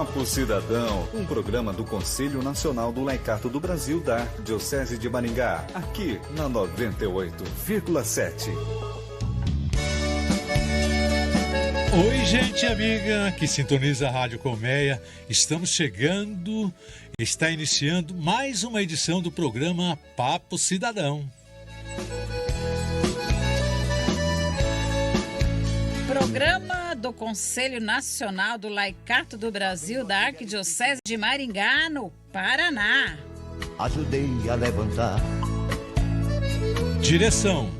Papo Cidadão, um programa do Conselho Nacional do Laicato do Brasil da Arquidiocese de Maringá, aqui na 98,7. Oi, gente amiga que sintoniza a Rádio Colmeia. Estamos chegando, está iniciando mais uma edição do programa Papo Cidadão. Programa do Conselho Nacional do Laicato do Brasil da Arquidiocese de Maringá, no Paraná. Ajudei a levantar. Direção: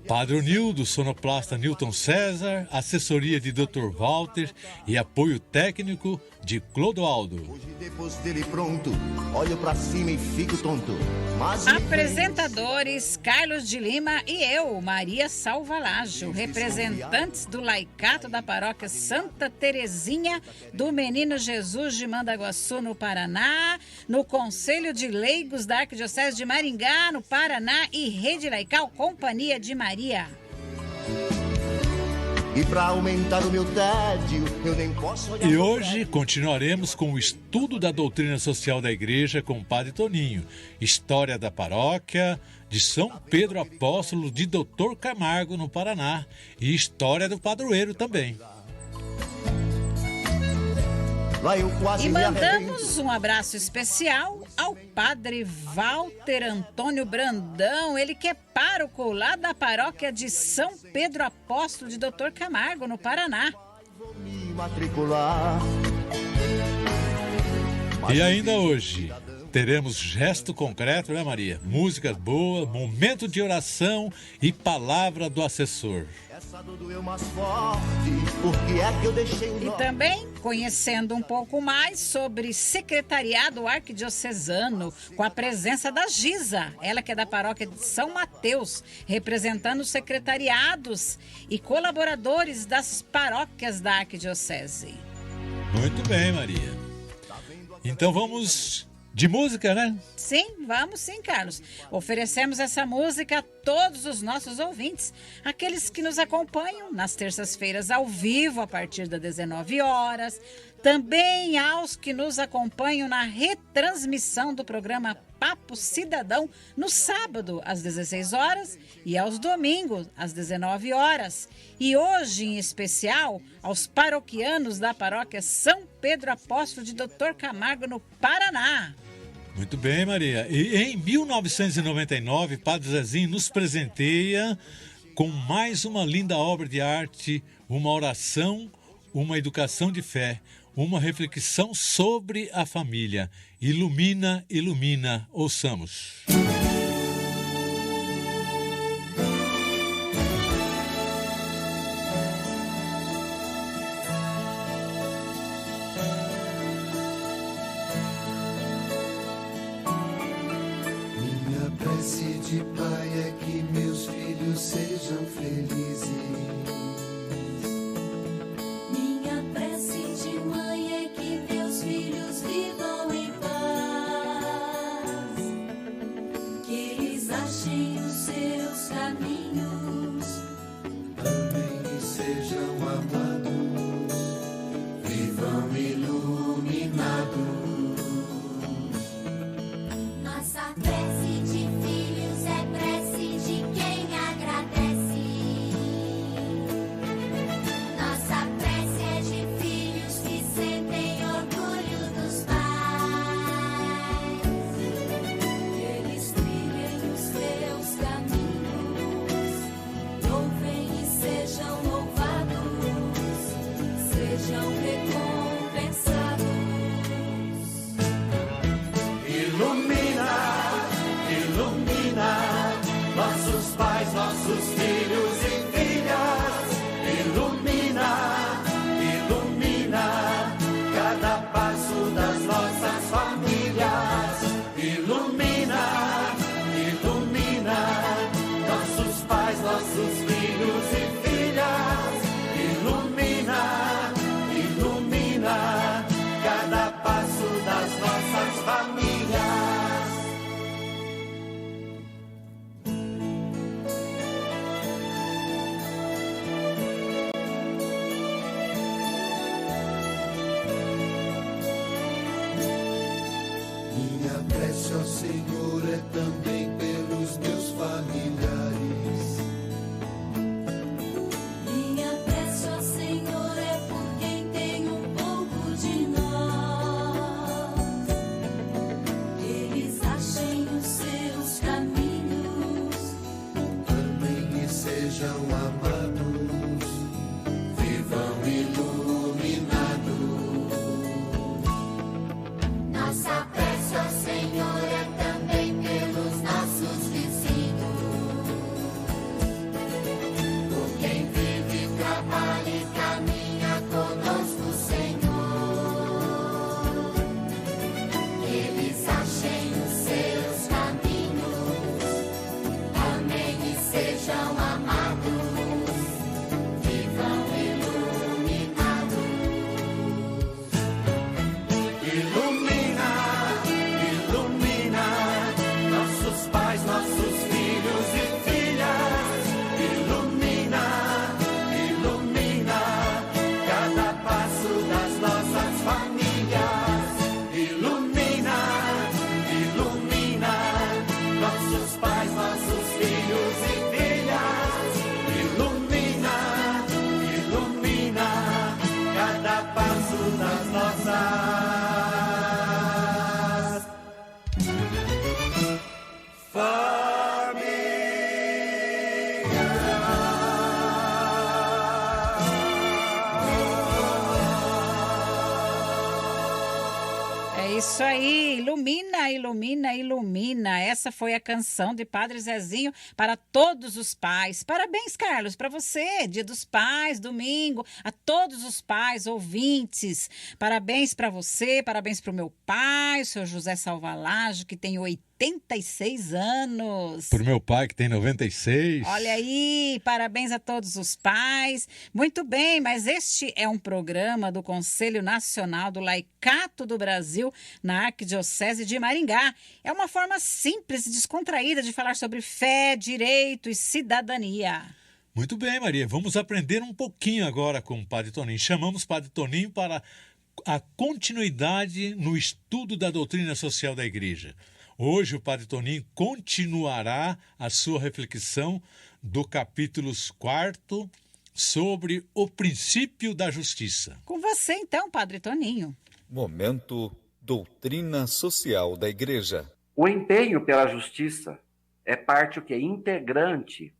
Padre Onildo, sonoplasta Newton César, assessoria de Dr. Walter e apoio técnico de Clodoaldo. Hoje, depois dele pronto, olho pra cima e fico tonto. Mas apresentadores Carlos de Lima e eu, Maria Salvalaggio, representantes do Laicato da Paróquia Santa Terezinha do Menino Jesus de Mandaguaçu, no Paraná, no Conselho de Leigos da Arquidiocese de Maringá, no Paraná, e Rede Laical Companhia de Maria. E para aumentar o meu tédio, eu nem posso olhar. E hoje continuaremos com o estudo da doutrina social da Igreja com o Padre Toninho, história da paróquia de São Pedro Apóstolo de Dr. Camargo, no Paraná, e história do padroeiro também. E mandamos um abraço especial ao Padre Walter Antônio Brandão, ele que é pároco lá da paróquia de São Pedro Apóstolo de Dr. Camargo, no Paraná. E ainda hoje teremos gesto concreto, né, Maria? Músicas boas, momento de oração e palavra do assessor. E também conhecendo um pouco mais sobre secretariado arquidiocesano, com a presença da Giza, ela que é da paróquia de São Mateus, representando os secretariados e colaboradores das paróquias da arquidiocese. Muito bem, Maria. Então vamos de música, né? Sim, vamos sim, Carlos. Oferecemos essa música a todos os nossos ouvintes, aqueles que nos acompanham nas terças-feiras ao vivo a partir das 19 horas, também aos que nos acompanham na retransmissão do programa Papo Cidadão no sábado às 16 horas e aos domingos às 19 horas. E hoje, em especial, aos paroquianos da paróquia São Pedro Apóstolo de Dr. Camargo, no Paraná. Muito bem, Maria. E em 1999, Padre Zezinho nos presenteia com mais uma linda obra de arte, uma oração, uma educação de fé, uma reflexão sobre a família. Ilumina, ilumina, ouçamos. Minha prece de pai é que meus filhos sejam felizes. Minha prece de mãe é que meus filhos vivam em paz, que eles achem os seus caminhos. Amém, e sejam amados, vivam iluminados. Nossa prece de filhos é prece de quem agradece. Nossa prece é de filhos que sentem orgulho dos pais, que eles trilhem os seus caminhos, louvem e sejam louvados, sejam recompensados. Ilumina, ilumina nossos pais, nossos filhos e filhas. Ilumina, ilumina cada passo das nossas famílias. Ilumina, ilumina nossos pais, nossos filhos e filhas. Ilumina, ilumina prece ao Senhor é também pelos meus familiares. Minha prece ao Senhor é por quem tem um pouco de nós. Eles achem os seus caminhos, Amém e sejam amados, vivam iluminados. nossa prece ao Senhor é também pelos nossos vizinhos, por quem vive, trabalha e caminha conosco, Senhor. Eles achem os seus caminhos, amém e sejam amados, vivam iluminados. Ilumina, ilumina nossos pais, nossos filhos e filhas. Ilumina, ilumina cada passo das nossas famílias. Ilumina, ilumina nossos pais, nossos filhos e filhas. Ilumina, ilumina cada passo das nossas É isso aí, ilumina, ilumina, ilumina. Essa foi a canção de Padre Zezinho para todos os pais. Parabéns, Carlos, para você, Dia dos Pais, domingo, a todos os pais ouvintes. Parabéns para você, parabéns para o meu pai, o seu José Salvalage, que tem 86 anos. Pro meu pai, que tem 96. Olha aí, parabéns a todos os pais. Muito bem, mas este é um programa do Conselho Nacional do Laicato do Brasil na Arquidiocese de Maringá. É uma forma simples e descontraída de falar sobre fé, direito e cidadania. Muito bem, Maria. Vamos aprender um pouquinho agora com o Padre Toninho. Chamamos o Padre Toninho para a continuidade no estudo da doutrina social da Igreja. Hoje o Padre Toninho continuará a sua reflexão do capítulo 4 sobre o princípio da justiça. Com você então, Padre Toninho. Momento Doutrina Social da Igreja. O empenho pela justiça é parte o que é integrante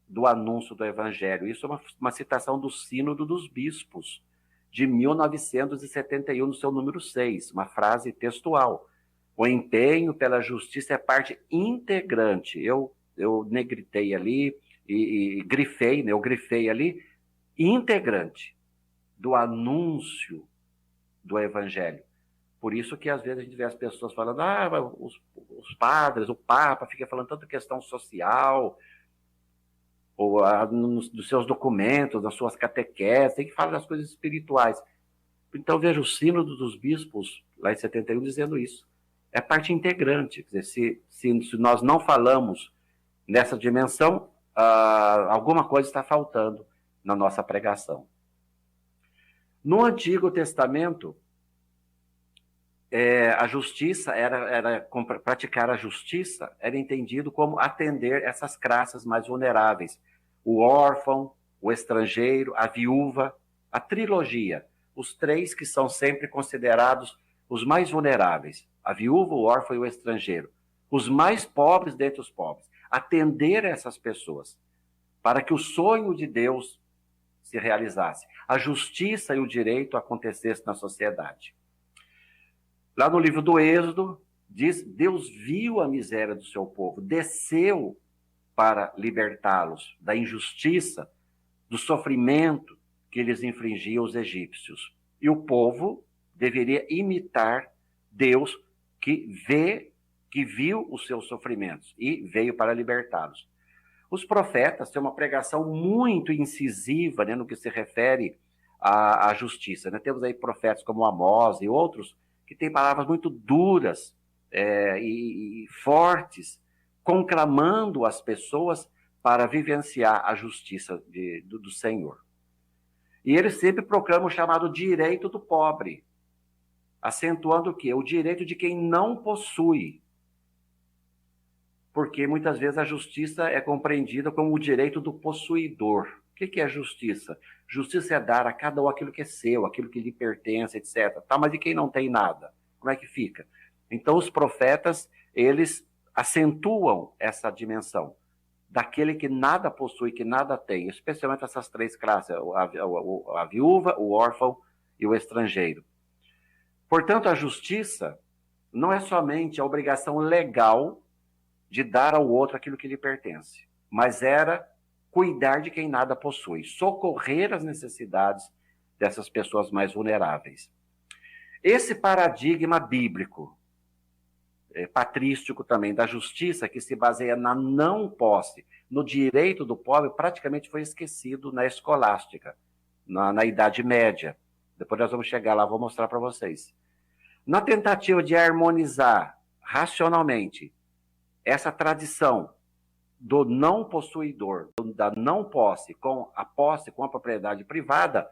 do anúncio do Evangelho. Isso é uma citação do Sínodo dos Bispos, de 1971, no seu número 6, uma frase textual. O empenho pela justiça é parte integrante. Eu negritei ali e grifei, né? Eu grifei ali, integrante do anúncio do Evangelho. Por isso que às vezes a gente vê as pessoas falando, os padres, o Papa fica falando tanto questão social, ou dos seus documentos, das suas catequeses, tem que falar das coisas espirituais. Então veja o Sínodo dos Bispos, lá em 71, dizendo isso. É parte integrante. Quer dizer, se nós não falamos nessa dimensão, alguma coisa está faltando na nossa pregação. No Antigo Testamento, a justiça praticar a justiça era entendido como atender essas classes mais vulneráveis. O órfão, o estrangeiro, a viúva, a trilogia. Os três que são sempre considerados os mais vulneráveis. A viúva, o órfão e o estrangeiro. Os mais pobres dentre os pobres. Atender essas pessoas para que o sonho de Deus se realizasse. A justiça e o direito acontecessem na sociedade. Lá no livro do Êxodo, diz, Deus viu a miséria do seu povo, desceu para libertá-los da injustiça, do sofrimento que eles infligiam aos egípcios. E o povo deveria imitar Deus que viu os seus sofrimentos e veio para libertá-los. Os profetas têm uma pregação muito incisiva, né, no que se refere à justiça. Né? Temos aí profetas como Amós e outros que têm palavras muito duras e fortes, conclamando as pessoas para vivenciar a justiça do Senhor. E eles sempre proclamam o chamado direito do pobre, acentuando o quê? O direito de quem não possui. porque muitas vezes a justiça é compreendida como o direito do possuidor. O que é justiça? Justiça é dar a cada um aquilo que é seu, aquilo que lhe pertence, etc. Tá, mas e quem não tem nada? Como é que fica? Então os profetas, eles acentuam essa dimensão daquele que nada possui, que nada tem, especialmente essas três classes, a viúva, o órfão e o estrangeiro. Portanto, a justiça não é somente a obrigação legal de dar ao outro aquilo que lhe pertence, mas era cuidar de quem nada possui, socorrer as necessidades dessas pessoas mais vulneráveis. Esse paradigma bíblico, patrístico também, da justiça, que se baseia na não posse, no direito do pobre, praticamente foi esquecido na escolástica, na Idade Média. Depois nós vamos chegar lá, vou mostrar para vocês. Na tentativa de harmonizar racionalmente essa tradição do não possuidor, da não posse com a propriedade privada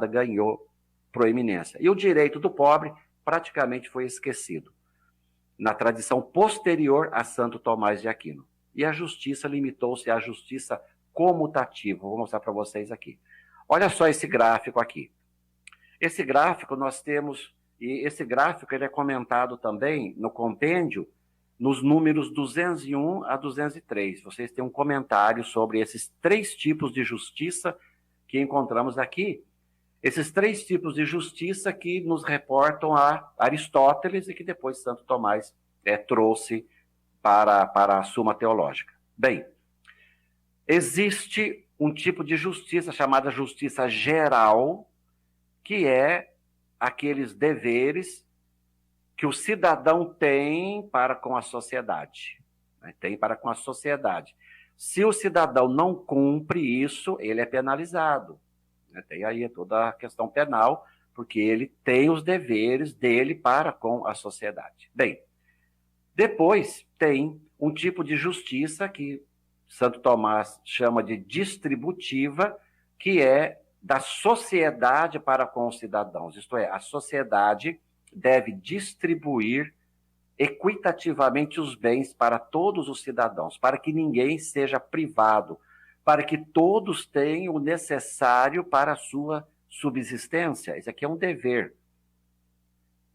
ganhou proeminência. E o direito do pobre praticamente foi esquecido na tradição posterior a Santo Tomás de Aquino. E a justiça limitou-se à justiça comutativa. Vou mostrar para vocês aqui. Olha só esse gráfico aqui. Esse gráfico nós temos, e esse gráfico ele é comentado também no compêndio, nos números 201 a 203. Vocês têm um comentário sobre esses três tipos de justiça que encontramos aqui. Esses três tipos de justiça que nos reportam a Aristóteles e que depois Santo Tomás trouxe para a Suma Teológica. Bem, existe um tipo de justiça chamada justiça geral, que é aqueles deveres que o cidadão tem para com a sociedade. Né? Tem para com a sociedade. Se o cidadão não cumpre isso, ele é penalizado. Tem aí toda a questão penal, porque ele tem os deveres dele para com a sociedade. Bem, depois tem um tipo de justiça que Santo Tomás chama de distributiva, que é da sociedade para com os cidadãos. Isto é, a sociedade deve distribuir equitativamente os bens para todos os cidadãos, para que ninguém seja privado, para que todos tenham o necessário para a sua subsistência. Isso aqui é um dever.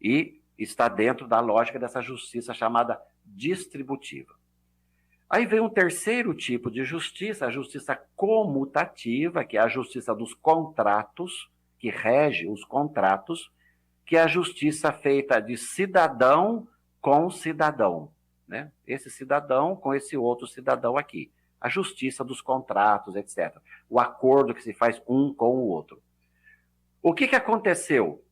E está dentro da lógica dessa justiça chamada distributiva. Aí vem um terceiro tipo de justiça, a justiça comutativa, que é a justiça dos contratos, que rege os contratos, que é a justiça feita de cidadão com cidadão, né? Esse cidadão com esse outro cidadão aqui. A justiça dos contratos, etc. O acordo que se faz um com o outro. O que aconteceu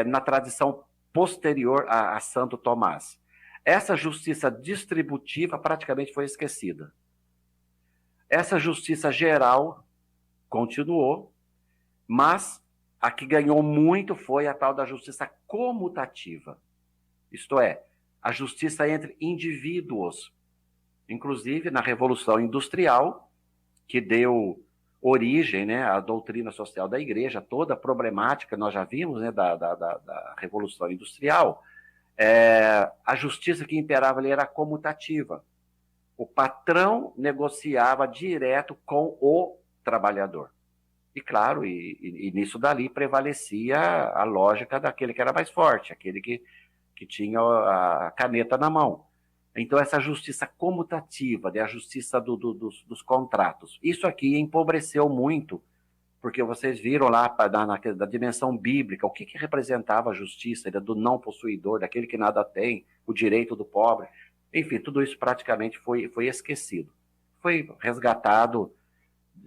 na tradição posterior a Santo Tomás? Essa justiça distributiva praticamente foi esquecida. Essa justiça geral continuou, mas a que ganhou muito foi a tal da justiça comutativa. Isto é, a justiça entre indivíduos. Inclusive, na Revolução Industrial, que deu origem, né, à doutrina social da Igreja, toda a problemática, nós já vimos, né, da Revolução Industrial, a justiça que imperava ali era comutativa. O patrão negociava direto com o trabalhador. E claro, e nisso dali prevalecia a lógica daquele que era mais forte, aquele que tinha a caneta na mão. Então, essa justiça comutativa, a justiça dos contratos, isso aqui empobreceu muito, porque vocês viram lá na dimensão bíblica, o que representava a justiça do não possuidor, daquele que nada tem, o direito do pobre. Enfim, tudo isso praticamente foi esquecido. Foi resgatado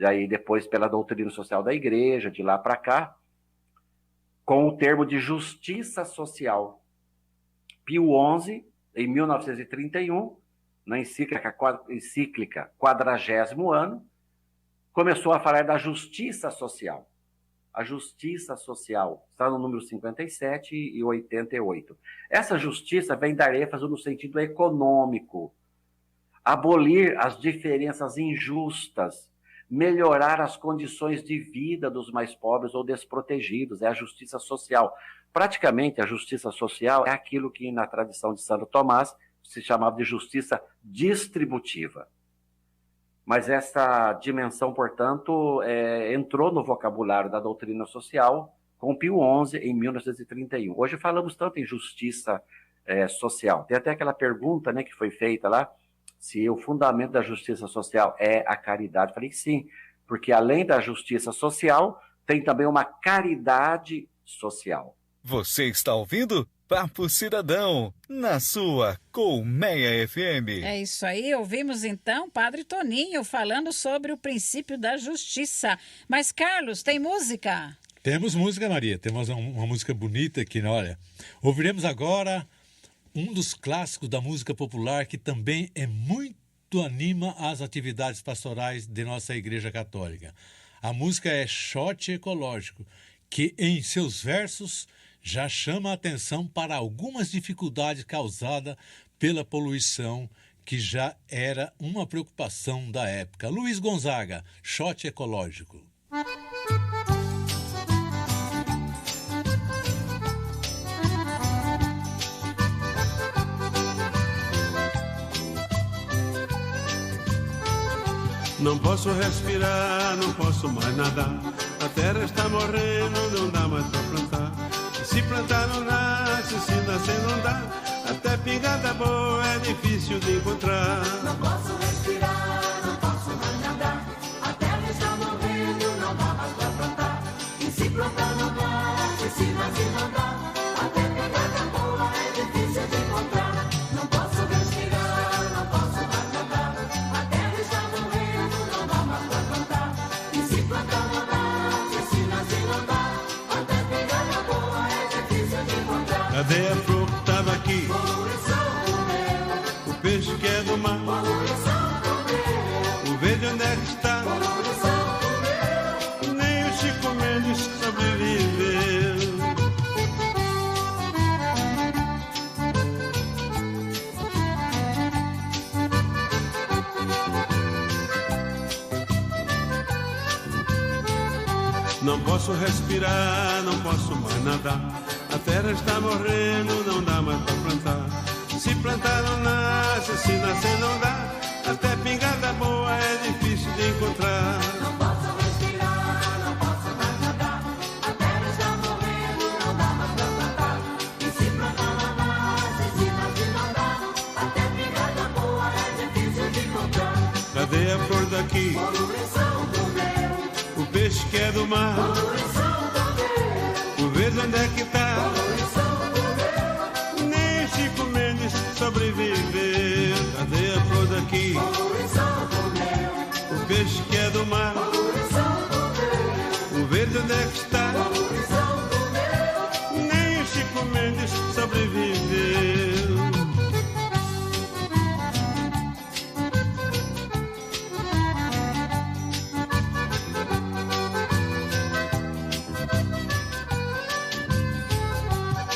aí depois pela doutrina social da Igreja, de lá para cá, com o termo de justiça social. Pio XI, em 1931, na encíclica 40º ano, começou a falar da justiça social. A justiça social está no número 57 e 88. Essa justiça vem dar ênfase no sentido econômico, abolir as diferenças injustas, melhorar as condições de vida dos mais pobres ou desprotegidos, é a justiça social. Praticamente, a justiça social é aquilo que, na tradição de Santo Tomás, se chamava de justiça distributiva. Mas essa dimensão, portanto, entrou no vocabulário da doutrina social com Pio XI em 1931. Hoje falamos tanto em justiça social. Tem até aquela pergunta, né, que foi feita lá, se o fundamento da justiça social é a caridade. Eu falei que sim, porque além da justiça social, tem também uma caridade social. Você está ouvindo Papo Cidadão, na sua Colmeia FM. É isso aí, ouvimos então Padre Toninho falando sobre o princípio da justiça. Mas, Carlos, tem música? Temos música, Maria. Temos uma música bonita aqui, né? Olha. Ouviremos agora um dos clássicos da música popular que também muito anima as atividades pastorais de nossa Igreja Católica. A música é Shot Ecológico, que em seus versos já chama a atenção para algumas dificuldades causadas pela poluição, que já era uma preocupação da época. Luiz Gonzaga, Shot Ecológico. Não posso respirar, não posso mais nadar. A terra está morrendo, não dá mais pra plantar. Se plantar não nasce, se nascer não dá. Até pingada boa é difícil de encontrar. Não posso respirar, não posso mais nadar. A terra está morrendo, não dá mais pra plantar. E se plantar não nasce, se nascer não dá. Até pingada boa é difícil de encontrar. Não posso respirar, não posso mais nadar. A terra está morrendo, não dá mais pra plantar. E se plantar não nasce, se nascer não dá. Até pingada boa é difícil de encontrar. Cadê a flor que tava aqui? Poluição comeu, O peixe que é do mar. poluição comeu, O verde onde é que está? poluição comeu. Nem o Chico Mendes sobreviveu. Não posso respirar, não posso mais nadar. A terra está morrendo, não dá mais pra plantar. Se plantar não nasce, se nascer não dá. Até pingada boa é difícil de encontrar. Não posso respirar, não posso mais nadar. A terra está morrendo, não dá mais pra plantar. E se plantar não nasce, se nascer não dá. Até pingada boa é difícil de encontrar. Cadê a flor daqui? Poluição comeu, O peixe que é do mar. poluição comeu, O verde onde é que tá? poluição comeu, Nem o Chico Mendes sobreviveu. Cadê a flor daqui? poluição comeu, O peixe que é do mar. poluição comeu, O verde onde é que está? poluição comeu. Nem o Chico Mendes sobreviveu.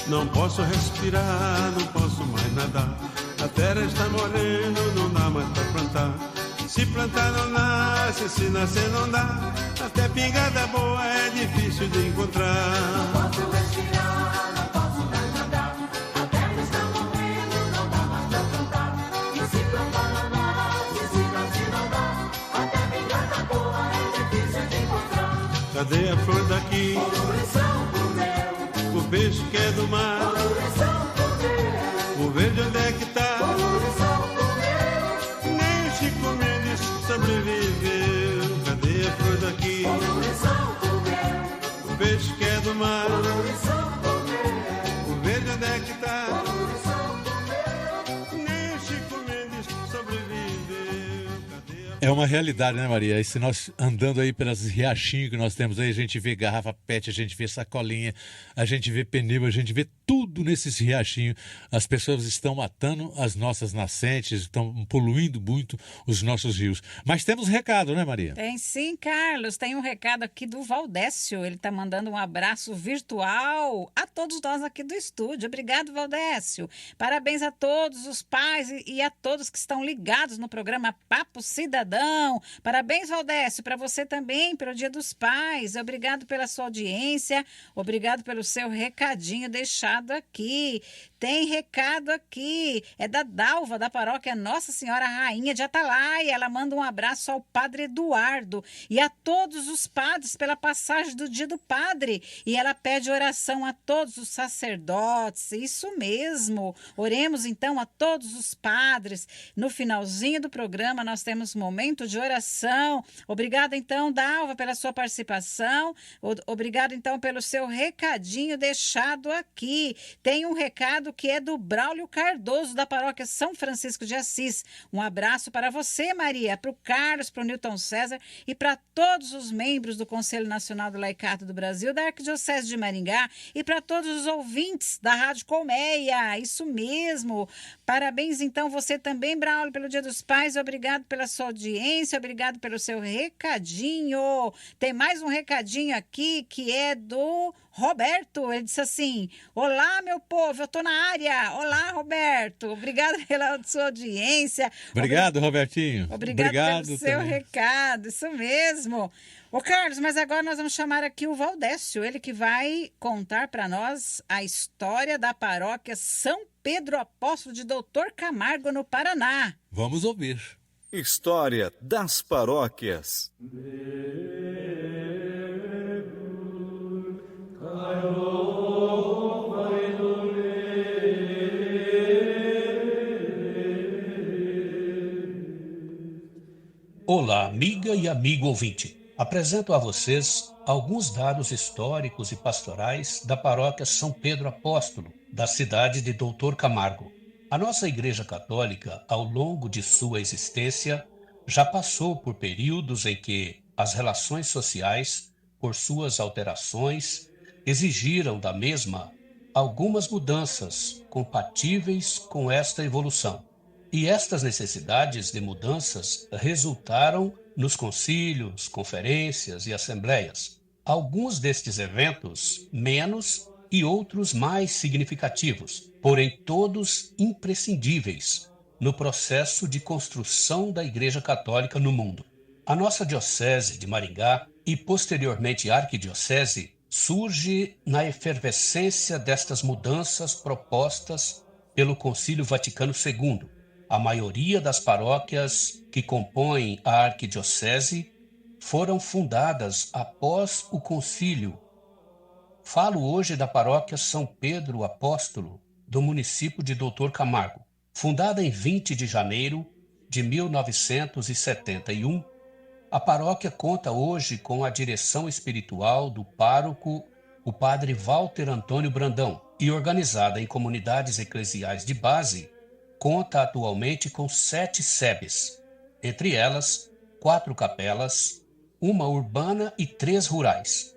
Não posso respirar, não posso mais nadar. A terra está morrendo, não dá mais pra plantar. Se plantar não nasce, se nascer não dá. Até pingada boa é difícil de encontrar. Não posso respirar, não posso mais nadar. A terra está morrendo, não dá mais pra plantar. E se plantar não nasce, se nascer não dá. Até pingada boa é difícil de encontrar. Cadê a flor daqui? Poluição comeu, O peixe que é do mar. poluição comeu, O verde onde é que tá? poluição comeu, Nem o Chico Mendes sobreviveu. Cadê a flor daqui? poluição comeu, O peixe que é do mar. poluição comeu, O verde onde é que tá? poluição comeu. Nem o Chico Mendes sobreviveu. Cadê a... É uma realidade, né, Maria? E se nós andando aí pelas riachinhos que nós temos aí, a gente vê garrafa PET, a gente vê sacolinha, a gente vê pneu, a gente vê tudo nesses riachinhos. As pessoas estão matando as nossas nascentes, estão poluindo muito os nossos rios. Mas temos recado, né, Maria? Tem sim, Carlos. Tem um recado aqui do Valdécio. Ele está mandando um abraço virtual a todos nós aqui do estúdio. Obrigado, Valdécio. Parabéns a todos os pais e a todos que estão ligados no programa Papo Cidadão. Parabéns, Valdécio, para você também, pelo Dia dos Pais. Obrigado pela sua audiência. Obrigado pelo seu recadinho deixado deixado aqui. Tem recado aqui. É da Dalva, da paróquia Nossa Senhora Rainha de Atalaia. Ela manda um abraço ao Padre Eduardo e a todos os padres pela passagem do Dia do Padre. E ela pede oração a todos os sacerdotes. Isso mesmo. Oremos então a todos os padres. No finalzinho do programa nós temos momento de oração. Obrigada então, Dalva, pela sua participação. Obrigada então pelo seu recadinho deixado aqui. Tem um recado que é do Braulio Cardoso, da paróquia São Francisco de Assis. Um abraço para você, Maria, para o Carlos, para o Newton César e para todos os membros do Conselho Nacional do Laicato do Brasil, da Arquidiocese de Maringá e para todos os ouvintes da Rádio Colmeia. Isso mesmo. Parabéns, então, você também, Braulio, pelo Dia dos Pais. Obrigado pela sua audiência, obrigado pelo seu recadinho. Tem mais um recadinho aqui que é do Roberto. Ele disse assim: olá, meu povo, eu estou na área. Olá, Roberto. Obrigado pela sua audiência. Obrigado, Robertinho. Obrigado pelo seu recado. Isso mesmo. Ô, Carlos, mas agora nós vamos chamar aqui o Valdécio, ele que vai contar para nós a história da paróquia São Pedro Apóstolo de Doutor Camargo, no Paraná. Vamos ouvir. História das paróquias. Olá, amiga e amigo ouvinte. Apresento a vocês alguns dados históricos e pastorais da paróquia São Pedro Apóstolo, da cidade de Doutor Camargo. A nossa Igreja Católica, ao longo de sua existência, já passou por períodos em que as relações sociais, por suas alterações, exigiram da mesma algumas mudanças compatíveis com esta evolução. E estas necessidades de mudanças resultaram nos concílios, conferências e assembleias. Alguns destes eventos menos e outros mais significativos, porém todos imprescindíveis no processo de construção da Igreja Católica no mundo. A nossa Diocese de Maringá e posteriormente Arquidiocese surge na efervescência destas mudanças propostas pelo Concílio Vaticano II. A maioria das paróquias que compõem a Arquidiocese foram fundadas após o concílio. Falo hoje da paróquia São Pedro Apóstolo, do município de Doutor Camargo. Fundada em 20 de janeiro de 1971, a paróquia conta hoje com a direção espiritual do pároco, o padre Walter Antônio Brandão, e organizada em comunidades eclesiais de base, conta atualmente com 7 sebes, entre elas 4 capelas, uma urbana e 3 rurais.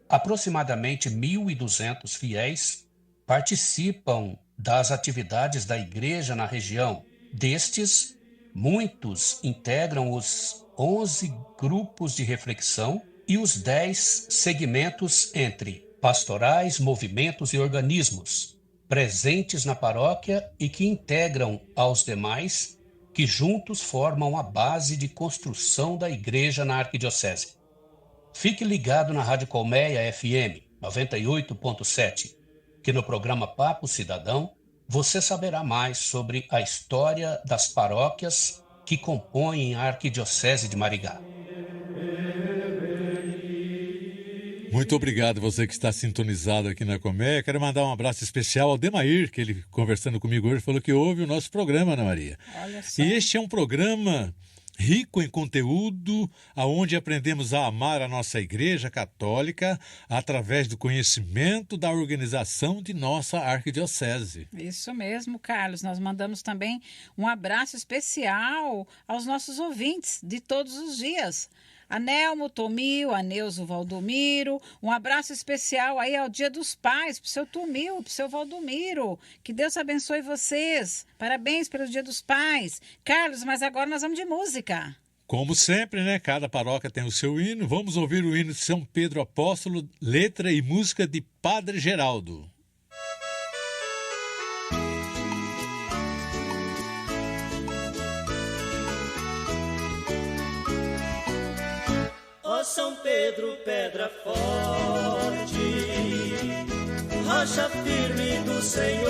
Aproximadamente 1.200 fiéis participam das atividades da igreja na região. Destes, muitos integram os 11 grupos de reflexão e os 10 segmentos entre pastorais, movimentos e organismos, presentes na paróquia e que integram aos demais, que juntos formam a base de construção da igreja na Arquidiocese. Fique ligado na Rádio Colmeia FM 98.7, que no programa Papo Cidadão você saberá mais sobre a história das paróquias que compõem a Arquidiocese de Maringá. Muito obrigado você que está sintonizado aqui na Colmeia. Quero mandar um abraço especial ao Demair, que ele, conversando comigo hoje, falou que ouve o nosso programa, Ana Maria. Olha só. E este é um programa rico em conteúdo, aonde aprendemos a amar a nossa Igreja Católica através do conhecimento da organização de nossa Arquidiocese. Isso mesmo, Carlos. Nós mandamos também um abraço especial aos nossos ouvintes de todos os dias. A Nelmo, Tomil, a Neuzo, Valdomiro. Um abraço especial aí ao Dia dos Pais, pro seu Tomil, pro seu Valdomiro. Que Deus abençoe vocês. Parabéns pelo Dia dos Pais. Carlos, mas agora nós vamos de música. Como sempre, né? Cada paróquia tem o seu hino. Vamos ouvir o hino de São Pedro Apóstolo, letra e música de Padre Geraldo. Ó São Pedro, pedra forte, rocha firme do Senhor,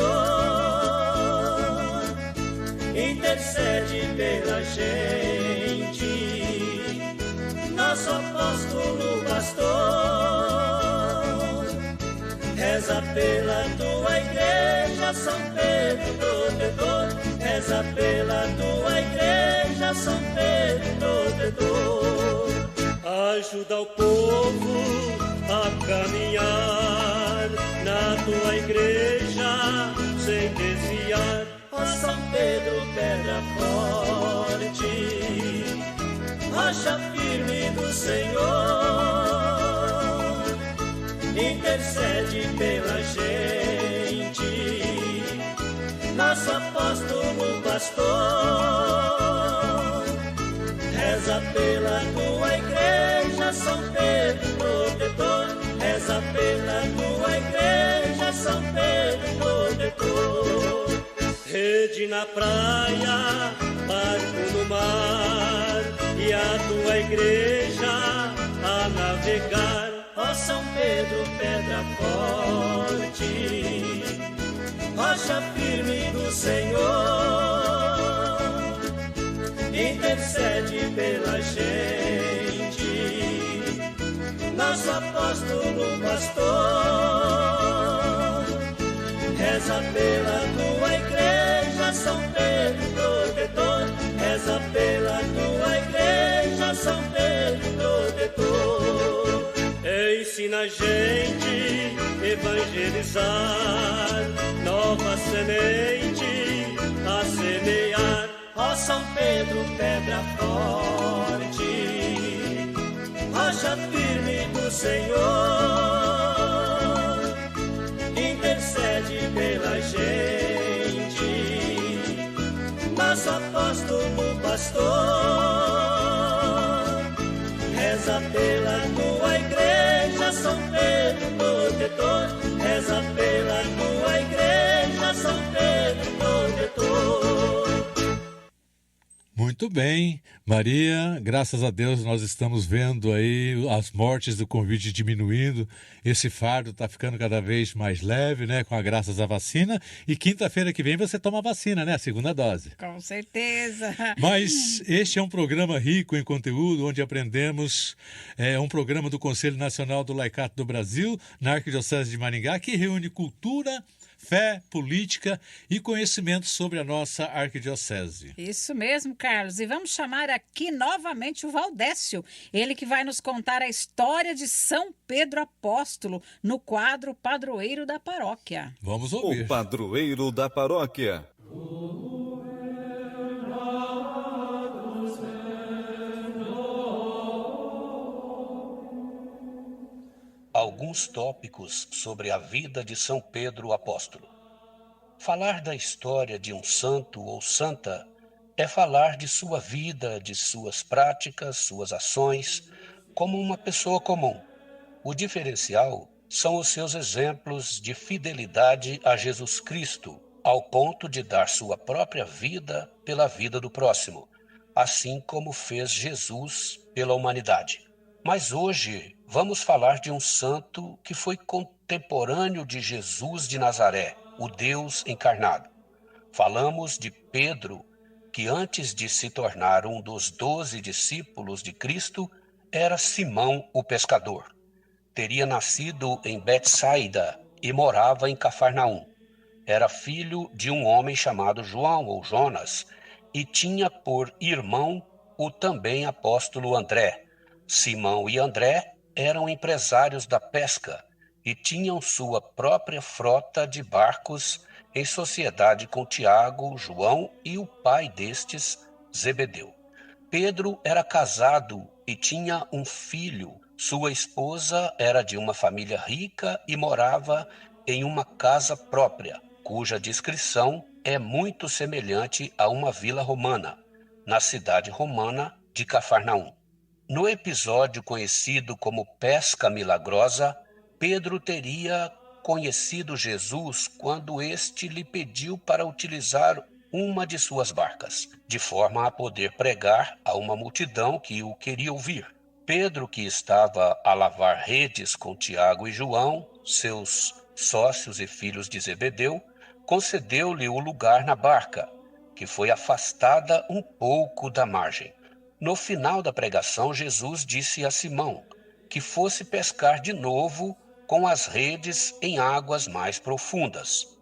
intercede pela gente, nosso apóstolo pastor, reza pela tua igreja, São Pedro protetor, reza pela tua igreja, São Pedro protetor, ajuda o povo a caminhar na tua igreja sem desviar. Ó São Pedro, pedra forte, rocha firme do Senhor, intercede pela gente, nosso apóstolo pastor, reza pela tua igreja, São Pedro protetor, reza pela tua igreja, São Pedro protetor. Rede na praia, barco no mar, e a tua igreja a navegar. Ó São Pedro, pedra forte, rocha firme do Senhor, intercede pela gente, nosso apóstolo pastor, reza pela tua igreja, São Pedro protetor, reza pela tua igreja, São Pedro protetor. Ensina a gente evangelizar, nova semente a semear. Ó São Pedro, pedra forte, rocha firme do Senhor, intercede pela gente, nosso apóstolo pastor, reza pela tua igreja, São Pedro protetor, reza pela tua igreja, São Pedro protetor. Muito bem, Maria, graças a Deus nós estamos vendo aí as mortes do Covid diminuindo, esse fardo está ficando cada vez mais leve, né, com a graças à vacina, e quinta-feira que vem você toma a vacina, né, a segunda dose. Com certeza. Mas este é um programa rico em conteúdo, onde aprendemos, um programa do Conselho Nacional do Laicato do Brasil, na Arquidiocese de Maringá, que reúne cultura, fé, política e conhecimento sobre a nossa arquidiocese. Isso mesmo, Carlos. E vamos chamar aqui novamente o Valdécio, ele que vai nos contar a história de São Pedro Apóstolo no quadro Padroeiro da Paróquia. Vamos ouvir. O Padroeiro da Paróquia. Alguns tópicos sobre a vida de São Pedro Apóstolo. Falar da história de um santo ou santa é falar de sua vida, de suas práticas, suas ações, como uma pessoa comum. O diferencial são os seus exemplos de fidelidade a Jesus Cristo, ao ponto de dar sua própria vida pela vida do próximo, assim como fez Jesus pela humanidade. Mas hoje vamos falar de um santo que foi contemporâneo de Jesus de Nazaré, o Deus encarnado. Falamos de Pedro, que antes de se tornar um dos 12 discípulos de Cristo, era Simão o pescador. Teria nascido em Betsaida e morava em Cafarnaum. Era filho de um homem chamado João ou Jonas e tinha por irmão o também apóstolo André. Simão e André eram empresários da pesca e tinham sua própria frota de barcos em sociedade com Tiago, João e o pai destes, Zebedeu. Pedro era casado e tinha um filho. Sua esposa era de uma família rica e morava em uma casa própria, cuja descrição é muito semelhante a uma vila romana, na cidade romana de Cafarnaum. No episódio conhecido como Pesca Milagrosa, Pedro teria conhecido Jesus quando este lhe pediu para utilizar uma de suas barcas, de forma a poder pregar a uma multidão que o queria ouvir. Pedro, que estava a lavar redes com Tiago e João, seus sócios e filhos de Zebedeu, concedeu-lhe o lugar na barca, que foi afastada um pouco da margem. No final da pregação, Jesus disse a Simão que fosse pescar de novo com as redes em águas mais profundas.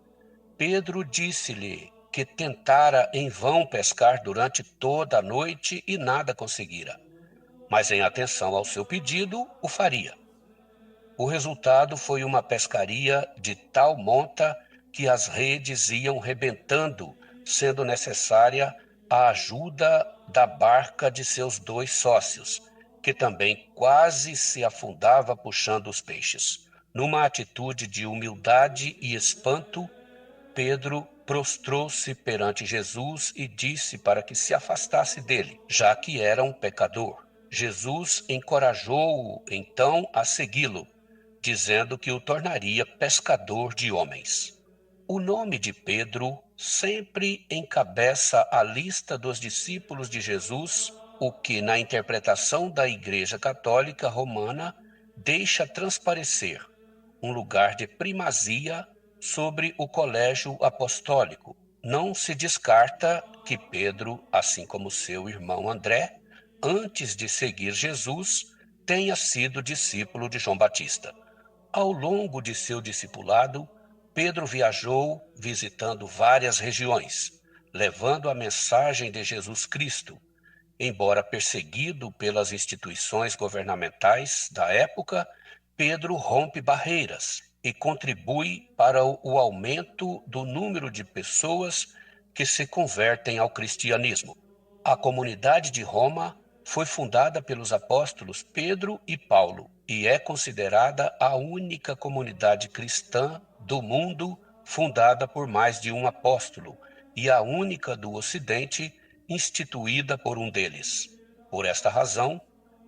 Pedro disse-lhe que tentara em vão pescar durante toda a noite e nada conseguira, mas em atenção ao seu pedido, o faria. O resultado foi uma pescaria de tal monta que as redes iam rebentando, sendo necessária a ajuda da barca de seus 2 sócios, que também quase se afundava puxando os peixes. Numa atitude de humildade e espanto, Pedro prostrou-se perante Jesus e disse para que se afastasse dele, já que era um pecador. Jesus encorajou-o então a segui-lo, dizendo que o tornaria pescador de homens. O nome de Pedro sempre encabeça a lista dos discípulos de Jesus, o que, na interpretação da Igreja Católica Romana, deixa transparecer um lugar de primazia sobre o colégio apostólico. Não se descarta que Pedro, assim como seu irmão André, antes de seguir Jesus, tenha sido discípulo de João Batista. Ao longo de seu discipulado, Pedro viajou visitando várias regiões, levando a mensagem de Jesus Cristo. Embora perseguido pelas instituições governamentais da época, Pedro rompe barreiras e contribui para o aumento do número de pessoas que se convertem ao cristianismo. A comunidade de Roma foi fundada pelos apóstolos Pedro e Paulo e é considerada a única comunidade cristã do mundo fundada por mais de um apóstolo e a única do Ocidente instituída por um deles. Por esta razão,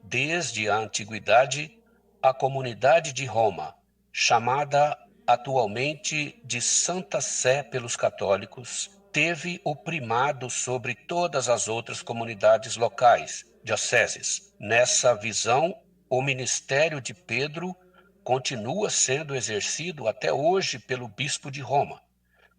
desde a antiguidade, a comunidade de Roma, chamada atualmente de Santa Sé pelos católicos, teve o primado sobre todas as outras comunidades locais, dioceses. Nessa visão, o ministério de Pedro continua sendo exercido até hoje pelo bispo de Roma,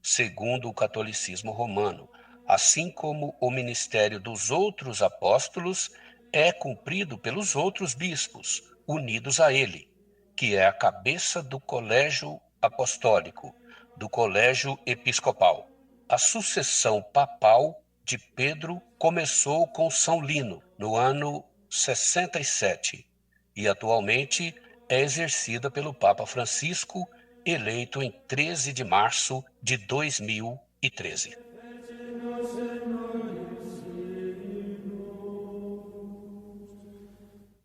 segundo o catolicismo romano, assim como o ministério dos outros apóstolos é cumprido pelos outros bispos, unidos a ele, que é a cabeça do colégio apostólico, do colégio episcopal. A sucessão papal de Pedro começou com São Lino, no ano 67, e atualmente é exercida pelo Papa Francisco, eleito em 13 de março de 2013.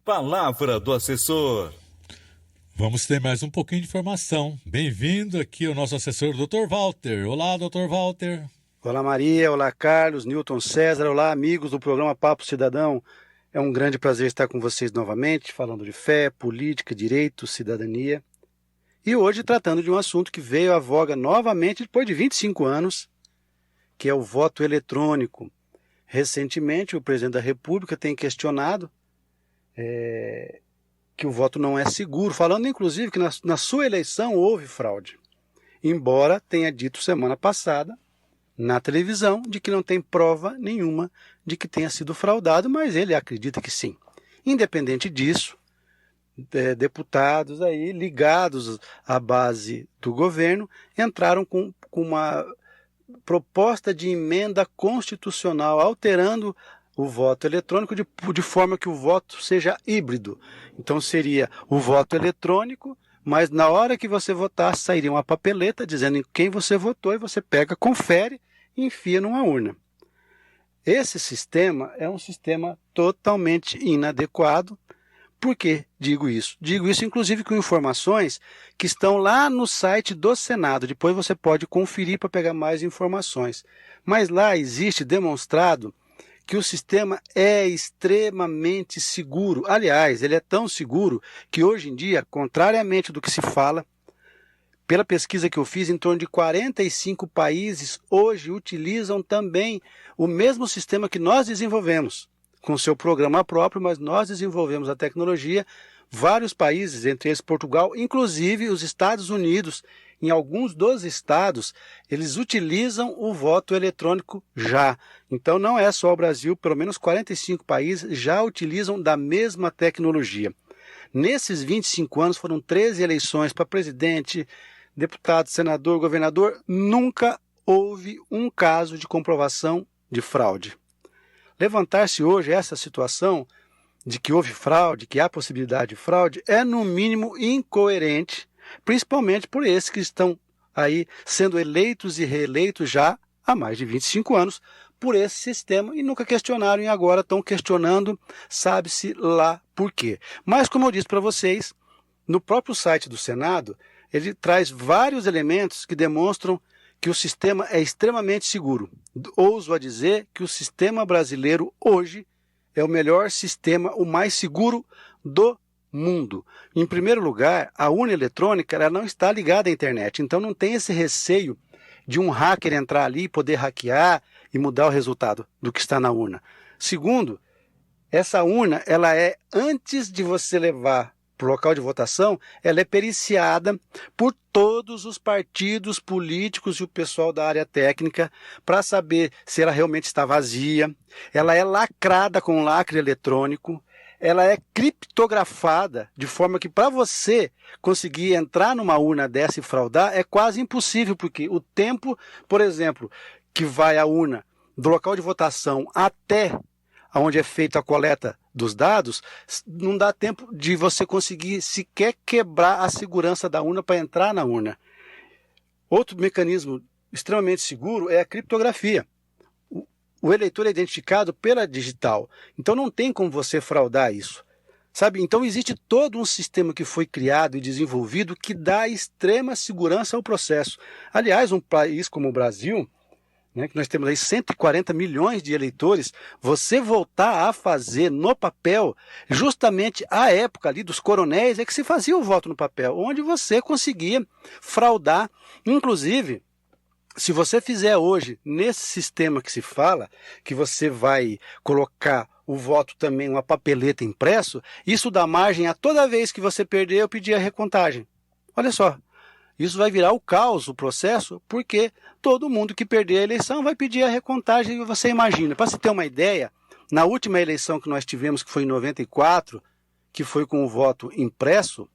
Palavra do assessor. Vamos ter mais um pouquinho de informação. Bem-vindo aqui o nosso assessor, Dr. Walter. Olá, Dr. Walter. Olá, Maria. Olá, Carlos, Newton César. Olá, amigos do programa Papo Cidadão. É um grande prazer estar com vocês novamente, falando de fé, política, direito, cidadania. E hoje tratando de um assunto que veio à voga novamente depois de 25 anos, que é o voto eletrônico. Recentemente, o presidente da República tem questionado que o voto não é seguro, falando inclusive que na sua eleição houve fraude. Embora tenha dito semana passada, na televisão, de que não tem prova nenhuma de que tenha sido fraudado, mas ele acredita que sim. Independente disso, deputados aí ligados à base do governo entraram com uma proposta de emenda constitucional alterando o voto eletrônico de forma que o voto seja híbrido. Então seria o voto eletrônico, mas na hora que você votar sairia uma papeleta dizendo em quem você votou e você pega, confere e enfia numa urna. Esse sistema é um sistema totalmente inadequado. Por que digo isso? Digo isso inclusive com informações que estão lá no site do Senado. Depois você pode conferir para pegar mais informações. Mas lá existe demonstrado que o sistema é extremamente seguro. Aliás, ele é tão seguro que hoje em dia, contrariamente do que se fala, pela pesquisa que eu fiz, em torno de 45 países hoje utilizam também o mesmo sistema que nós desenvolvemos, com seu programa próprio, mas nós desenvolvemos a tecnologia. Vários países, entre eles Portugal, inclusive os Estados Unidos, em alguns dos estados, eles utilizam o voto eletrônico já. Então não é só o Brasil, pelo menos 45 países já utilizam da mesma tecnologia. Nesses 25 anos foram 13 eleições para presidente, deputado, senador, governador, nunca houve um caso de comprovação de fraude. Levantar-se hoje essa situação de que houve fraude, que há possibilidade de fraude, é no mínimo incoerente, principalmente por esses que estão aí sendo eleitos e reeleitos já há mais de 25 anos por esse sistema e nunca questionaram e agora estão questionando, sabe-se lá por quê. Mas como eu disse para vocês, no próprio site do Senado, ele traz vários elementos que demonstram que o sistema é extremamente seguro. Ouso a dizer que o sistema brasileiro hoje é o melhor sistema, o mais seguro do mundo. Em primeiro lugar, a urna eletrônica ela não está ligada à internet, então não tem esse receio de um hacker entrar ali e poder hackear e mudar o resultado do que está na urna. Segundo, essa urna, ela é, antes de você levar para o local de votação, ela é periciada por todos os partidos políticos e o pessoal da área técnica para saber se ela realmente está vazia. Ela é lacrada com lacre eletrônico, ela é criptografada de forma que para você conseguir entrar numa urna dessa e fraudar é quase impossível, porque o tempo, por exemplo, que vai a urna do local de votação até onde é feita a coleta dos dados, não dá tempo de você conseguir sequer quebrar a segurança da urna para entrar na urna. Outro mecanismo extremamente seguro é a criptografia. O eleitor é identificado pela digital, então não tem como você fraudar isso. Sabe? Então existe todo um sistema que foi criado e desenvolvido que dá extrema segurança ao processo. Aliás, um país como o Brasil, que nós temos aí 140 milhões de eleitores, você voltar a fazer no papel, justamente a época ali dos coronéis é que se fazia o voto no papel, onde você conseguia fraudar. Inclusive, se você fizer hoje, nesse sistema que se fala, que você vai colocar o voto também, uma papeleta impresso, isso dá margem a toda vez que você perder, eu pedir a recontagem. Olha só. Isso vai virar o caos, o processo, porque todo mundo que perder a eleição vai pedir a recontagem. E você imagina, para você ter uma ideia, na última eleição que nós tivemos, que foi em 94, que foi com o voto impresso,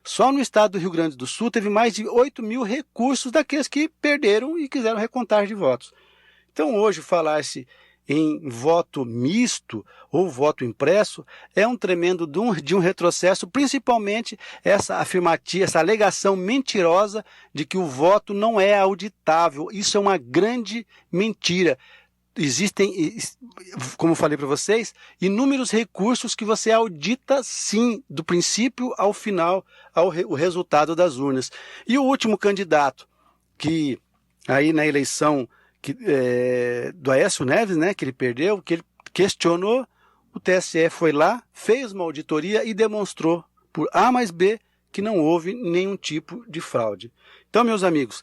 só no estado do Rio Grande do Sul teve mais de 8 mil recursos daqueles que perderam e quiseram recontagem de votos. Então hoje falar-se em voto misto ou voto impresso é um tremendo de um retrocesso, principalmente essa afirmativa, essa alegação mentirosa de que o voto não é auditável. Isso é uma grande mentira. Existem, como eu falei para vocês, inúmeros recursos que você audita sim, do princípio ao final, o resultado das urnas. E o último candidato, que aí na eleição do Aécio Neves, que ele perdeu, que ele questionou, o TSE foi lá, fez uma auditoria e demonstrou por A mais B que não houve nenhum tipo de fraude. Então, meus amigos,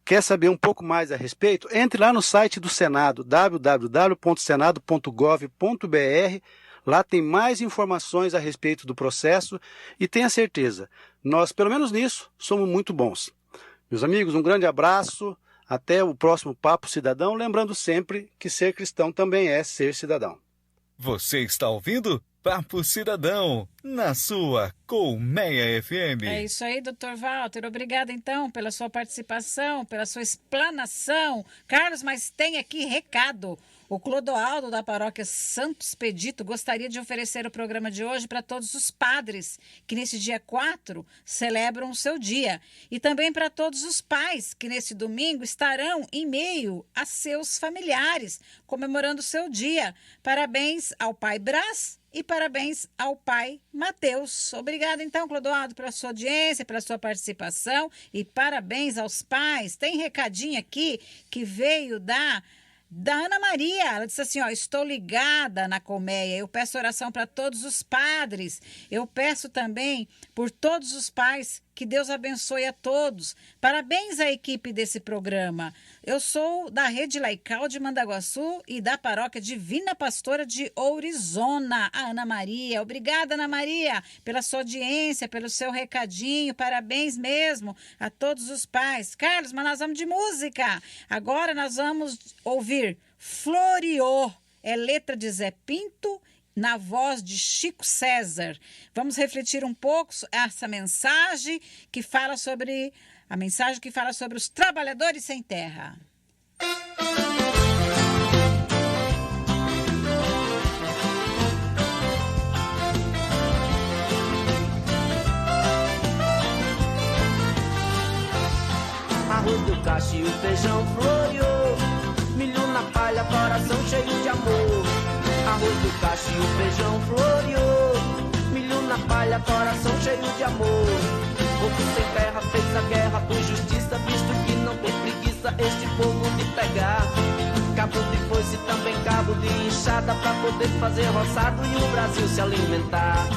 quer saber um pouco mais a respeito? Entre lá no site do Senado, www.senado.gov.br. Lá tem mais informações a respeito do processo e tenha certeza, nós, pelo menos nisso, somos muito bons. Meus amigos, um grande abraço. Até o próximo Papo Cidadão, lembrando sempre que ser cristão também é ser cidadão. Você está ouvindo Papo Cidadão, na sua Colmeia FM. É isso aí, doutor Walter. Obrigada, então, pela sua participação, pela sua explanação. Carlos, mas tem aqui recado. O Clodoaldo, da paróquia Santo Expedito, gostaria de oferecer o programa de hoje para todos os padres que nesse dia 4 celebram o seu dia. E também para todos os pais que nesse domingo estarão em meio a seus familiares, comemorando o seu dia. Parabéns ao pai Brás e parabéns ao pai Mateus. Obrigada, então, Clodoaldo, pela sua audiência, pela sua participação. E parabéns aos pais. Tem recadinho aqui que veio da Ana Maria. Ela disse assim, estou ligada na colmeia, eu peço oração para todos os padres, eu peço também por todos os pais Que Deus abençoe a todos. Parabéns à equipe desse programa. Eu sou da Rede Laical de Mandaguaçu e da Paróquia Divina Pastora de Ourizona, a Ana Maria. Obrigada, Ana Maria, pela sua audiência, pelo seu recadinho. Parabéns mesmo a todos os pais. Carlos, mas nós vamos de música. Agora nós vamos ouvir Floriô. É letra de Zé Pinto, na voz de Chico César. Vamos refletir um pouco essa mensagem que fala sobre os trabalhadores sem terra. Arroz do cacho e o feijão floreou, milho na palha, coração cheio de amor. Arroz do cacho e o feijão floreou, milho na palha, coração cheio de amor. Povo sem terra fez a guerra por justiça, visto que não tem preguiça este povo de pegar. Cabo de foice, também cabo de enxada, pra poder fazer roçado e o Brasil se alimentar.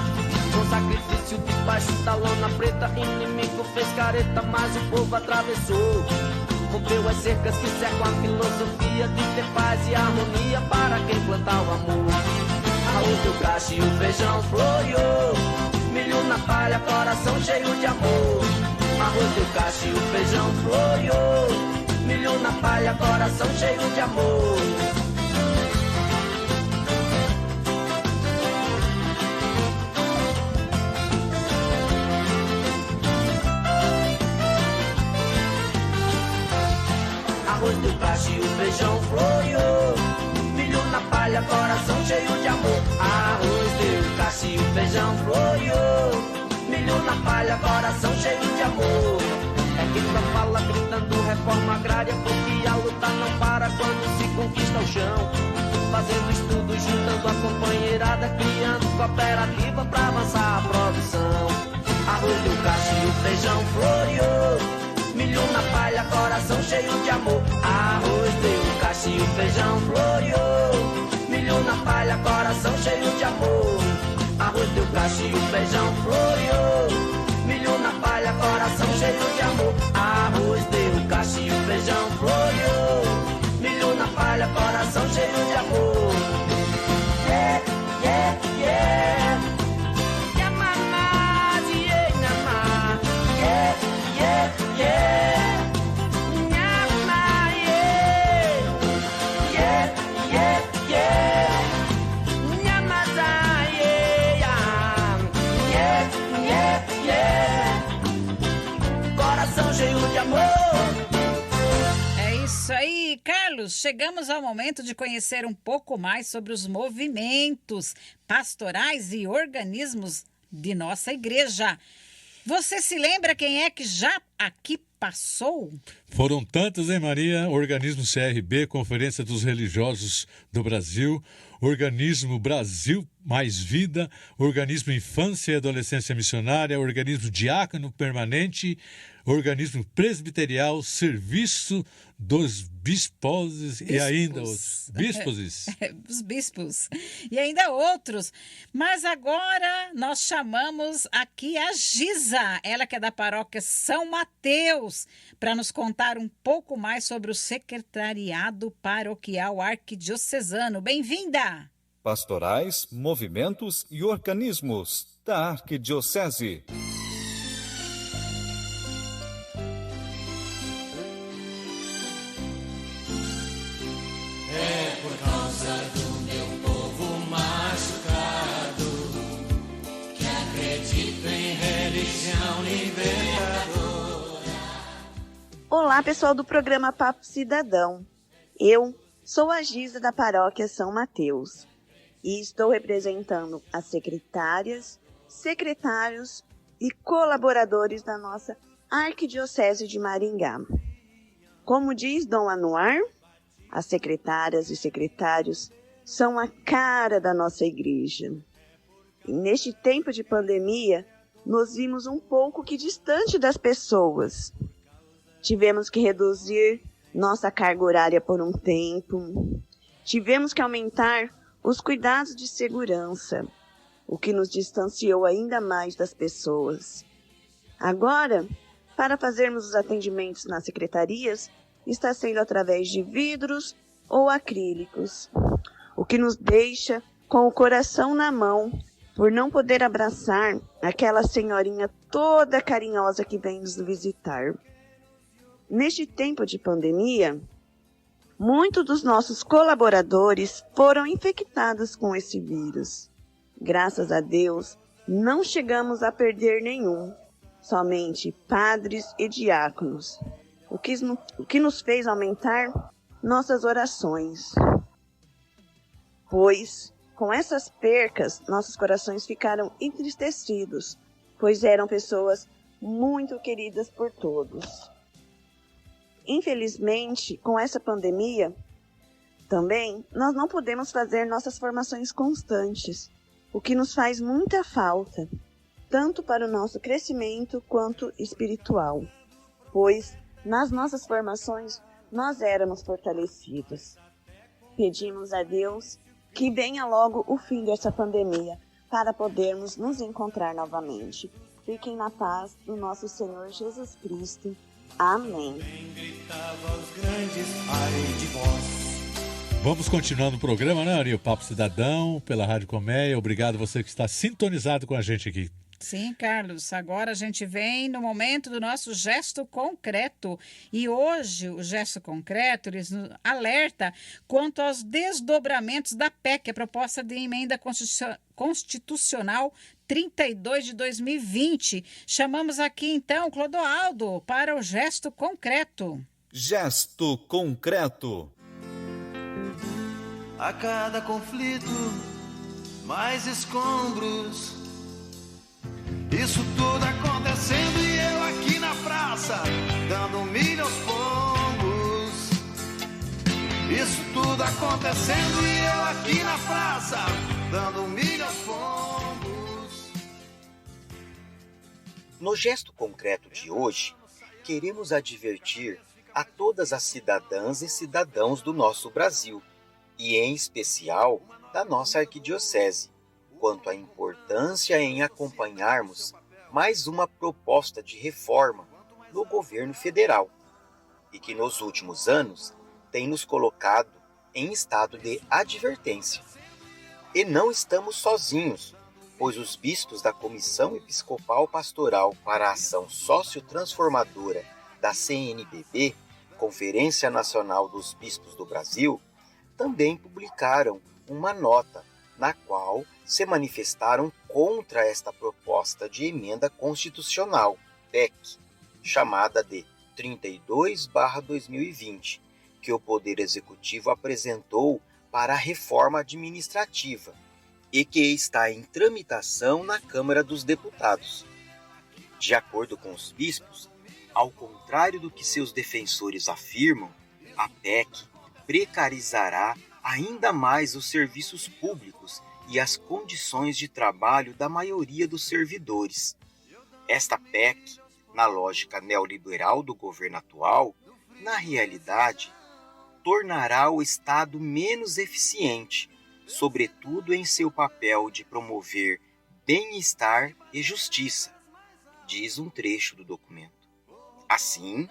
Com sacrifício debaixo da lona preta, inimigo fez careta, mas o povo atravessou. Rompeu as cercas que cercam a filosofia de ter paz e harmonia para quem plantar o amor. Arroz do cacho e o feijão floreou, milho na palha, coração cheio de amor. Arroz do cacho e o feijão floreou, milho na palha, coração cheio de amor. Arroz do cacho e o feijão floreou, milho na palha, coração cheio de amor. Arroz do cacho e o feijão floreou, milho na palha, coração cheio de amor. É quem só fala gritando reforma agrária, porque a luta não para quando se conquista o chão. Fazendo estudos, juntando a companheirada, criando cooperativa pra avançar a produção. Arroz do cacho e o feijão floreou, milho na palha, coração cheio de amor. Arroz deu cacho e o feijão floreou, milho na palha, coração cheio de amor. Arroz deu cacho e o feijão floreou, milho na palha, coração cheio de amor. Arroz deu cacho e o feijão floreou, milho na palha, coração cheio de amor. Yeah, yeah, yeah. Yamama, yeah, nama. Yeah, yeah, yeah. Yamama, yeah. Yeah, yeah, yeah. Yamada, yeah. Yeah, yeah, yeah. Coração cheio de amor. É isso aí, Carlos. Chegamos ao momento de conhecer um pouco mais sobre os movimentos pastorais e organismos de nossa igreja. Você se lembra quem é que já aqui passou? Foram tantos, hein, Maria? Organismo CRB, Conferência dos Religiosos do Brasil, Organismo Brasil Mais Vida, Organismo Infância e Adolescência Missionária, Organismo Diácono Permanente, Organismo Presbiterial, Serviço dos Bispos e ainda os bispos. Os bispos. E ainda outros. Mas agora nós chamamos aqui a Giza, ela que é da paróquia São Mateus, para nos contar um pouco mais sobre o secretariado paroquial arquidiocesano. Bem-vinda! Pastorais, movimentos e organismos da Arquidiocese. É por causa do meu povo machucado que acredito em religião libertadora. Olá, pessoal do programa Papo Cidadão. Eu sou a Giza da paróquia São Mateus e estou representando as secretárias, secretários e colaboradores da nossa Arquidiocese de Maringá. Como diz Dom Anuar, as secretárias e secretários são a cara da nossa igreja. E neste tempo de pandemia, nos vimos um pouco que distante das pessoas. Tivemos que reduzir nossa carga horária por um tempo. Tivemos que aumentar os cuidados de segurança, o que nos distanciou ainda mais das pessoas. Agora, para fazermos os atendimentos nas secretarias, está sendo através de vidros ou acrílicos, o que nos deixa com o coração na mão por não poder abraçar aquela senhorinha toda carinhosa que vem nos visitar. Neste tempo de pandemia, muitos dos nossos colaboradores foram infectados com esse vírus. Graças a Deus, não chegamos a perder nenhum, somente padres e diáconos, o que nos fez aumentar nossas orações. Pois, com essas percas, nossos corações ficaram entristecidos, pois eram pessoas muito queridas por todos. Infelizmente, com essa pandemia, também nós não podemos fazer nossas formações constantes, o que nos faz muita falta, tanto para o nosso crescimento quanto espiritual, pois nas nossas formações nós éramos fortalecidos. Pedimos a Deus que venha logo o fim dessa pandemia, para podermos nos encontrar novamente. Fiquem na paz do nosso Senhor Jesus Cristo. Amém. Vamos continuando o programa, né, Ari? O Papo Cidadão, pela Rádio Colmeia. Obrigado você que está sintonizado com a gente aqui. Sim, Carlos. Agora a gente vem no momento do nosso gesto concreto. E hoje o gesto concreto nos alerta quanto aos desdobramentos da PEC, a proposta de emenda constitucional 32 de 2020. Chamamos aqui então Clodoaldo para o gesto concreto. Gesto concreto. A cada conflito, mais escombros. Isso tudo acontecendo e eu aqui na praça, dando milho aos pombos. Isso tudo acontecendo e eu aqui na praça, dando milho aos pombos. No gesto concreto de hoje, queremos advertir a todas as cidadãs e cidadãos do nosso Brasil, e em especial da nossa arquidiocese, quanto à importância em acompanharmos mais uma proposta de reforma no governo federal, e que nos últimos anos tem nos colocado em estado de advertência. E não estamos sozinhos, pois os bispos da Comissão Episcopal Pastoral para a Ação Sociotransformadora da CNBB, Conferência Nacional dos Bispos do Brasil, também publicaram uma nota na qual se manifestaram contra esta proposta de emenda constitucional, PEC, chamada de 32/2020, que o Poder Executivo apresentou para a reforma administrativa e que está em tramitação na Câmara dos Deputados. De acordo com os bispos, ao contrário do que seus defensores afirmam, a PEC precarizará ainda mais os serviços públicos e as condições de trabalho da maioria dos servidores. Esta PEC, na lógica neoliberal do governo atual, na realidade, tornará o Estado menos eficiente, sobretudo em seu papel de promover bem-estar e justiça, diz um trecho do documento. Assim,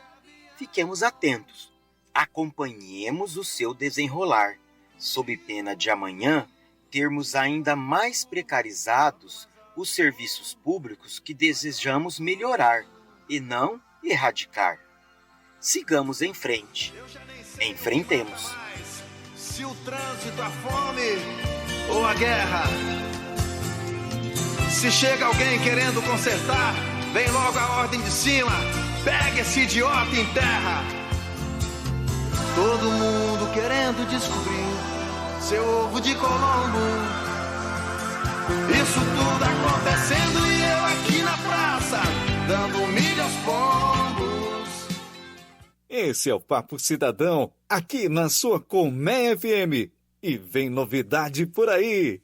fiquemos atentos, acompanhemos o seu desenrolar, sob pena de amanhã termos ainda mais precarizados os serviços públicos que desejamos melhorar e não erradicar. Sigamos em frente. Enfrentemos. Se o trânsito, a fome ou a guerra, se chega alguém querendo consertar, vem logo a ordem de cima, pega esse idiota em terra. Todo mundo querendo descobrir seu ovo de Colombo. Isso tudo acontecendo e eu aqui na praça, dando milho aos pombos. Esse é o Papo Cidadão, aqui na sua Colmeia FM. E vem novidade por aí.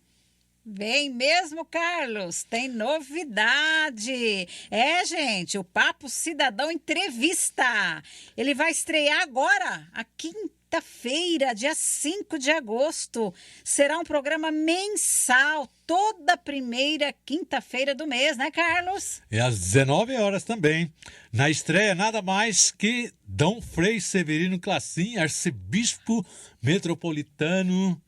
Vem mesmo, Carlos, tem novidade. Gente, o Papo Cidadão Entrevista. Ele vai estrear agora, aqui em quinta-feira, dia 5 de agosto. Será um programa mensal, toda primeira quinta-feira do mês, né, Carlos? E às 19 horas também. Na estreia, nada mais que Dom Frei Severino Classim, arcebispo metropolitano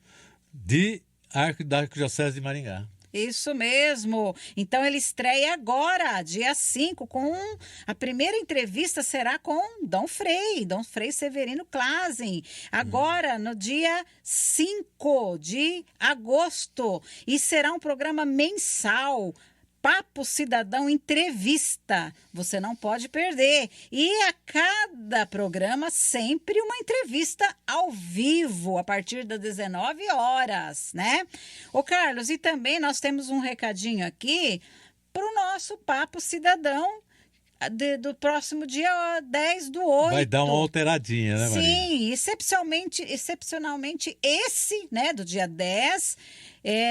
da Arquidiocese de Maringá. Isso mesmo. Então ele estreia agora, dia 5, com a primeira entrevista será com Dom Frei Severino Classim. Agora, no dia 5 de agosto. E será um programa mensal. Papo Cidadão Entrevista. Você não pode perder. E a cada programa, sempre uma entrevista ao vivo, a partir das 19 horas, né? Ô, Carlos, e também nós temos um recadinho aqui para o nosso Papo Cidadão do próximo dia 10 do 8. Vai dar uma alteradinha, né, Maria? Sim, excepcionalmente esse, né, do dia 10,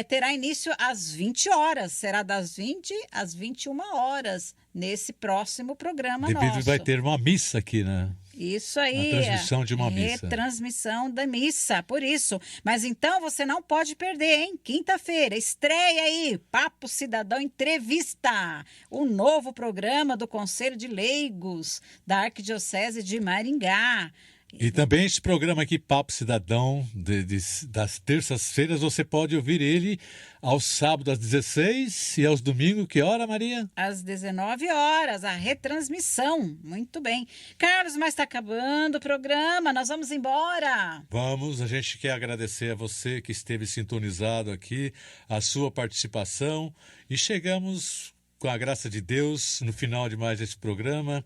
terá início às 20 horas. Será das 20 às 21 horas nesse próximo programa nosso. Vai ter uma missa aqui, né? Isso aí. A transmissão de uma missa. Retransmissão da missa, por isso. Mas então você não pode perder, hein? Quinta-feira, estreia aí, Papo Cidadão Entrevista, o novo programa do Conselho de Leigos da Arquidiocese de Maringá. E também esse programa aqui, Papo Cidadão, das terças-feiras, você pode ouvir ele aos sábados às 16 e aos domingos, que hora, Maria? Às 19 horas, a retransmissão. Muito bem. Carlos, mas está acabando o programa, nós vamos embora. Vamos, a gente quer agradecer a você que esteve sintonizado aqui, a sua participação, e chegamos, com a graça de Deus, no final de mais esse programa.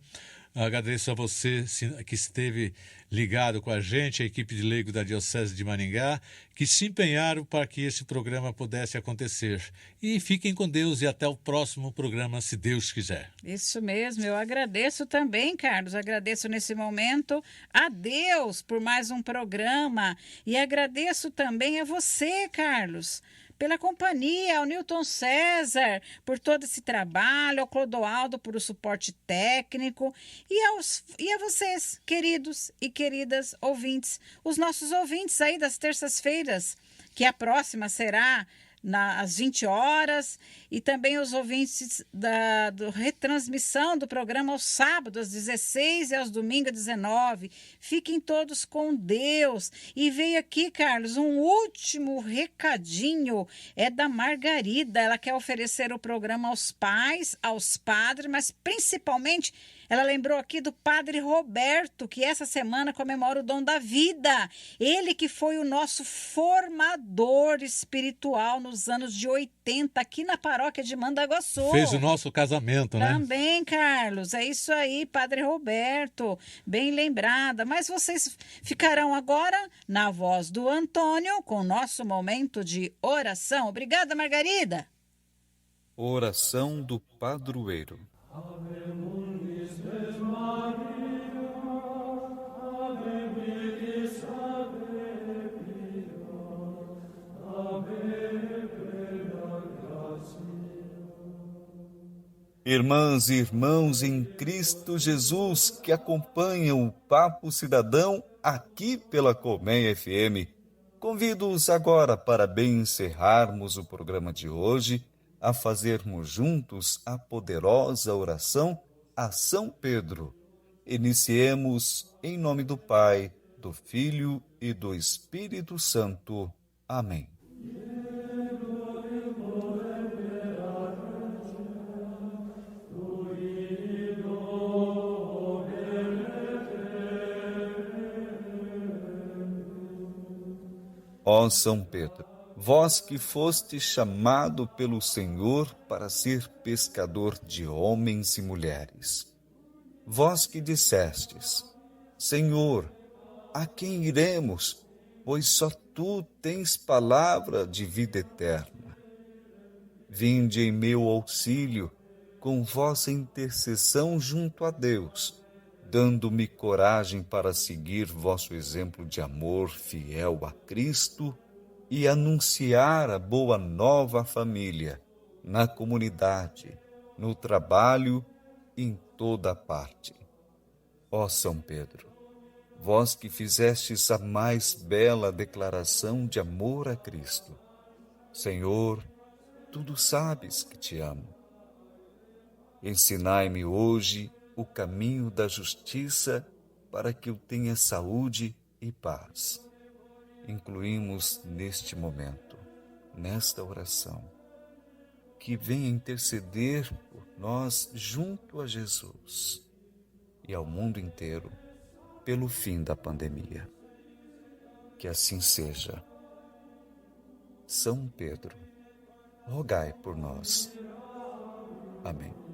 Agradeço a você que esteve ligado com a gente, a equipe de leigo da Diocese de Maringá, que se empenharam para que esse programa pudesse acontecer. E fiquem com Deus e até o próximo programa, se Deus quiser. Isso mesmo, eu agradeço também, Carlos, agradeço nesse momento a Deus por mais um programa e agradeço também a você, Carlos, pela companhia, ao Newton César, por todo esse trabalho, ao Clodoaldo por o suporte técnico e a vocês, queridos e queridas ouvintes, os nossos ouvintes aí das terças-feiras, que a próxima será às 20 horas, e também os ouvintes da retransmissão do programa aos sábados, às 16 e aos domingos, às 19. Fiquem todos com Deus. E veio aqui, Carlos, um último recadinho, é da Margarida. Ela quer oferecer o programa aos pais, aos padres, mas principalmente ela lembrou aqui do Padre Roberto, que essa semana comemora o dom da vida. Ele que foi o nosso formador espiritual nos anos de 80, aqui na paróquia de Mandaguaçu. Fez o nosso casamento, né? Também, Carlos. É isso aí, Padre Roberto. Bem lembrada. Mas vocês ficarão agora na voz do Antônio, com o nosso momento de oração. Obrigada, Margarida. Oração do Padroeiro. Irmãs e irmãos em Cristo Jesus que acompanham o Papo Cidadão aqui pela Colmeia FM, convido-os agora para bem encerrarmos o programa de hoje a fazermos juntos a poderosa oração a São Pedro. Iniciemos em nome do Pai, do Filho e do Espírito Santo. Amém. Ó São Pedro, vós que foste chamado pelo Senhor para ser pescador de homens e mulheres, vós que dissestes: Senhor, a quem iremos, pois só tu tens palavra de vida eterna. Vinde em meu auxílio, com vossa intercessão junto a Deus, dando-me coragem para seguir vosso exemplo de amor fiel a Cristo e anunciar a boa nova à família, na comunidade, no trabalho, em toda parte. Ó São Pedro, vós que fizestes a mais bela declaração de amor a Cristo. Senhor, tudo sabes que te amo. Ensinai-me hoje o caminho da justiça para que eu tenha saúde e paz. Incluímos neste momento, nesta oração, que venha interceder por nós junto a Jesus e ao mundo inteiro pelo fim da pandemia. Que assim seja. São Pedro, rogai por nós. Amém.